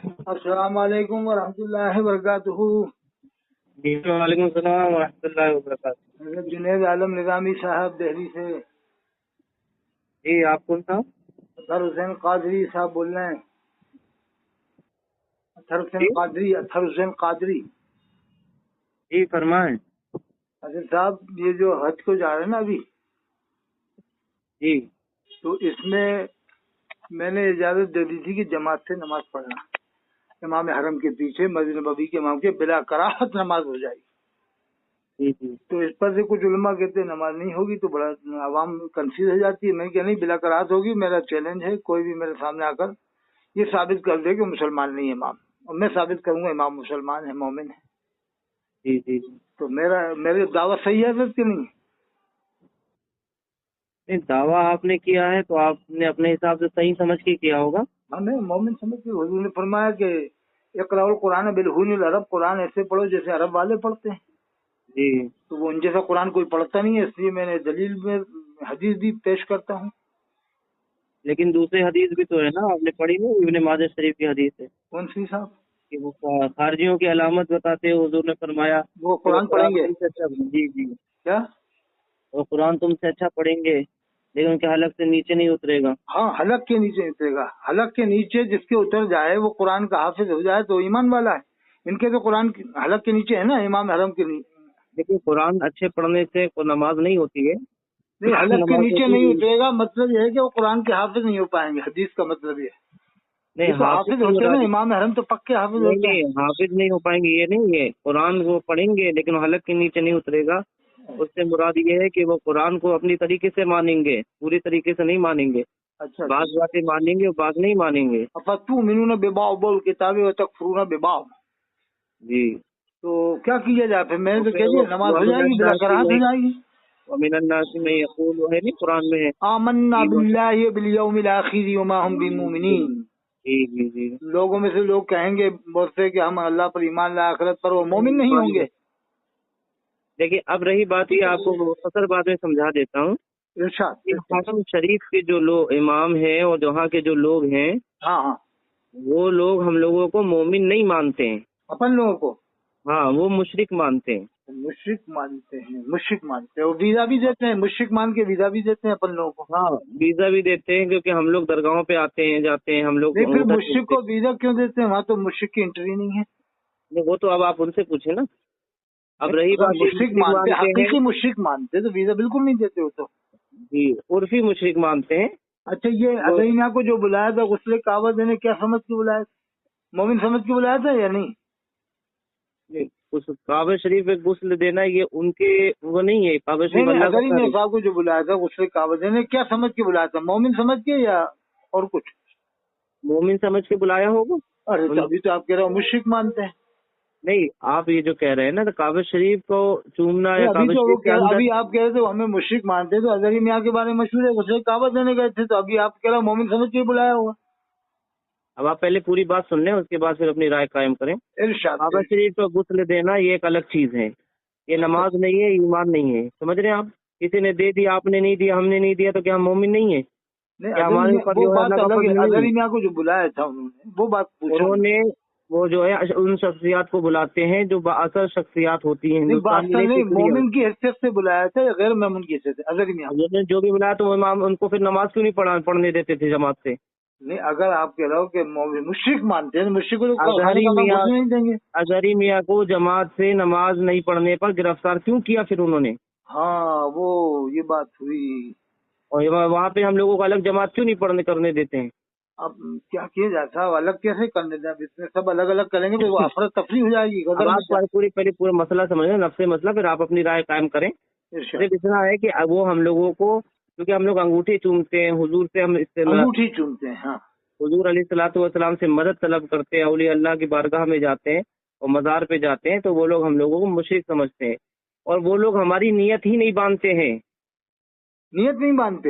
السلام علیکم ورحمۃ اللہ وبرکاتہ۔ جی وعلیکم السلام ورحمۃ اللہ وبرکاتہ۔ حضرت جنید عالم نظامی صاحب دہلی سے۔ جی آپ کون صاحب؟ اطہر حسین قادری صاحب بول رہے ہیں۔ اطہر حسین جی قادری، اطہر حسین قادری۔ جی فرمائیں۔ حضرت صاحب یہ جو حج کو جا رہے ہیں نا ابھی، جی تو اس میں نے اجازت دے دی تھی کہ جماعت سے نماز پڑھنا، امام حرم کے پیچھے مسجد نبوی کے امام کے بلا کراہت نماز ہو جائے گی۔ جی جی تو اس پر سے کچھ علماء کہتے ہیں نماز نہیں ہوگی، تو بڑا عوام کنفیوز ہو جاتی ہے۔ میں کہ نہیں، بلا کراہت ہوگی۔ میرا چیلنج ہے، کوئی بھی میرے سامنے آ کر یہ ثابت کر دے کہ مسلمان نہیں ہے امام، اور میں ثابت کروں گا امام مسلمان ہے، مومن ہے۔ جی جی جی تو میری دعوت صحیح ہے حضرت کہ نہیں؟ نہیں، دعویٰ آپ نے کیا ہے تو آپ نے اپنے حساب سے صحیح سمجھ کے کیا ہوگا۔ ہمیں مومن سمجھ کے حضور نے فرمایا کہ اقرأ القرآن بالحون العرب، قرآن ایسے پڑھو جیسے عرب والے پڑھتے ہیں۔ جی تو وہ ان جیسا قرآن کوئی پڑھتا نہیں ہے، اس لیے میں نے دلیل میں حدیث بھی پیش کرتا ہوں۔ لیکن دوسرے حدیث بھی تو ہے نا، آپ نے پڑھی نہیں؟ ابن ماجہ شریف کی حدیث ہے کون سی صاحب؟ کہ وہ خارجیوں کی علامت بتاتے ہوئے حضور نے فرمایا وہ کہ وہ قرآن پڑھیں گے تم سے اچھا، جی جی، کیا؟ وہ قرآن تم سے اچھا پڑھیں گے لیکن ان کے حلق سے نیچے نہیں اترے گا۔ ہاں، حلق کے نیچے اترے گا۔ حلق کے نیچے جس کے اتر جائے وہ قرآن کا حافظ ہو جائے تو ایمان والا ہے۔ ان کے تو قرآن حلق کے نیچے ہے نا، امام حرم کے نیچے۔ لیکن قرآن اچھے پڑھنے سے کوئی نماز نہیں ہوتی ہے۔ نہیں، حلق کے نماز نیچے ہوتی نہیں ہے، اترے گا، مطلب یہ ہے کہ وہ قرآن کے حافظ نہیں ہو پائیں گے، حدیث کا مطلب یہ ہے۔ نہیں یہ تو حافظ حافظ کی ہوتے ہیں نا، مراد، امام حرم تو پکے حافظ نہیں ہوتے ہیں۔ نہیں حافظ نہیں ہو پائیں گے یہ نہیں ہے، قرآن وہ پڑھیں گے لیکن حلق کے نیچے نہیں اترے گا۔ اس سے مراد یہ ہے کہ وہ قرآن کو اپنی طریقے سے مانیں گے، پوری طریقے سے نہیں مانیں گے، اچھا، بعض باتیں مانیں گے اور بعض نہیں مانیں گے۔ افتؤمنون ببعض الکتاب وتکفرون ببعض۔ جی تو کیا کیا جائے پھر؟ میں نے تو پھر کہہ وہ دیا نماز ہو وَمِنَ جائے گی، بلا النَّاسِ کراہت ہو جائے گی۔ وَمِنَ النَّاسِ مَن يَقُولُ ہے نہیں قرآن میں ہے آمنا کہ باللہ وبالیوم الآخر وما ہم بمؤمنین۔ جی جی جی لوگوں میں سے لوگ کہیں گے بہت سے کہ ہم اللہ پر ایمان لائے، آخرت پر، وہ مومن نہیں ہوں گے۔ دیکھیے اب رہی بات یہ، آپ کو مختصر بات میں سمجھا دیتا ہوں ارشاد۔ کہ حرم شریف کے جو لوگ امام ہیں اور وہاں کے جو لوگ ہیں ہاں ہاں، وہ لوگ ہم لوگوں کو مومن نہیں مانتے ہیں، اپن لوگوں کو ہاں وہ مشرک مانتے ہیں۔ مشرک مانتے ہیں، مشرک مانتے ہیں، اور ویزا بھی دیتے ہیں، مشرک مان کے ویزا بھی دیتے ہیں اپن لوگوں کو۔ ہاں ویزا بھی دیتے ہیں کیونکہ ہم لوگ درگاہوں پہ آتے ہیں جاتے ہیں، ہم لوگ نہیں، پھر انگوٹھا مشرک ٹیکتے کو ویزا کیوں دیتے ہیں؟ وہاں تو مشرک کی انٹری نہیں ہے۔ ہیں۔ وہ تو اب آپ ان سے پوچھیں نا۔ اب رہی اگر بات مشرک مانتے، مانتے ہیں، حقیقی مشرک مانتے تو ویزا بالکل نہیں دیتے ہو تو۔ جی عرفی مشرک مانتے ہیں۔ اچھا، یہ ادینہ کو جو بلایا تھا غسل کعبہ دینے، کیا سمجھ کے بلایا تھا؟ مومن سمجھ کے بلایا تھا یا نہیں؟ اس کعبہ شریف میں غسل دینا یہ ان کے وہ نہیں ہے، کعبہ نہیں شریف نہیں، اللہ کا ادینہ گھر ہے۔ صاحب کو جو بلایا تھا غسل کعبہ دینے، کیا سمجھ کے بلایا تھا؟ مومن سمجھ کے یا اور کچھ؟ مومن سمجھ کے بلایا ہوگا۔ ارے تو ابھی تو آپ کہہ رہے ہو مشرک مانتے ہیں۔ نہیں آپ یہ جو کہہ رہے ہیں نا تو کعبہ شریف کو چومنا یا ابھی کعبہ تو وہ شریف کے اندر، ابھی آپ کہہ رہے تھے ہمیں مشرک مانتے ہیں، تو اظہری میاں کے بارے میں مشہور ہے، غسل کعبہ دینے گئے تھے، تو ابھی آپ کہہ رہے ہو مومن سمجھ کے بلایا ہوگا۔ اب آپ پہلے پوری بات سن لیں اس کے بعد پھر اپنی رائے قائم کریں۔ ارشاد۔ کعبہ شریف کو غسل دینا یہ ایک الگ چیز ہے، یہ نماز نہیں ہے، ایمان نہیں ہے، سمجھ رہے ہیں آپ؟ کسی نے دے دیا، آپ نے نہیں دیا، ہم نے نہیں دیا، تو کیا ہم مومن نہیں ہیں؟ نہیں، کیا ہمارے اوپر وہ جو ہے بات اللہ کا الگ فضل ہے، نہیں اظہری ہے؟ میاں کو جو بلایا تھا انہوں نے وہ بات پوچھا۔ انہوں نے وہ جو ہے ان شخصیات کو بلاتے ہیں جو بااثر شخصیات ہوتی ہیں نہیں، ہندوستان میں، بادشاہ نہیں نہیں، پوری دنیا میں۔ مومن کی حیثیت سے بلایا تھا یا غیر مومن کی حیثیت سے؟ اظہری میاں انہوں نے جو بھی بلایا تو وہ امام ان کو پھر نماز کیوں نہیں پڑھنے دیتے تھے جماعت سے؟ نہیں، اگر آپ کہہ رہے ہو کہ مشرک مانتے ہیں، مشرک کو تو کھانے اظہری کا میاں گھسنے نہیں دیں گے۔ اظہری میاں کو جماعت سے نماز نہیں پڑھنے پر گرفتار کیوں کیا پھر انہوں نے؟ ہاں، وہ یہ بات ہوئی۔ اور وہاں پہ ہم لوگوں کو الگ جماعت کیوں نہیں کرنے دیتے ہیں؟ اب کیا کیا جائے صاحب، الگ کیسے کرنے دیں؟ اب اس میں سب الگ الگ کریں گے تو وہ افراد تفریح ہو جائے گی، اب غدر آپ پہلے پورا مسئلہ سمجھیں، نفس مسئلہ، پھر آپ اپنی رائے قائم کریں۔ ارشاد۔ صرف اتنا ہے کہ وہ ہم لوگوں کو، کیونکہ ہم لوگ انگوٹھی چومتے ہیں، حضور سے ہم انگوٹھی چومتے ہیں، ہاں۔ حضور علیہ الصلوۃ والسلام سے مدد طلب کرتے ہیں، اولیاء اللہ کی بارگاہ میں جاتے ہیں اور مزار پہ جاتے ہیں، تو وہ لوگ ہم لوگوں کو مشرک سمجھتے ہیں، اور وہ لوگ ہماری نیت ہی نہیں باندھتے ہیں۔ نیت نہیں مانتے؟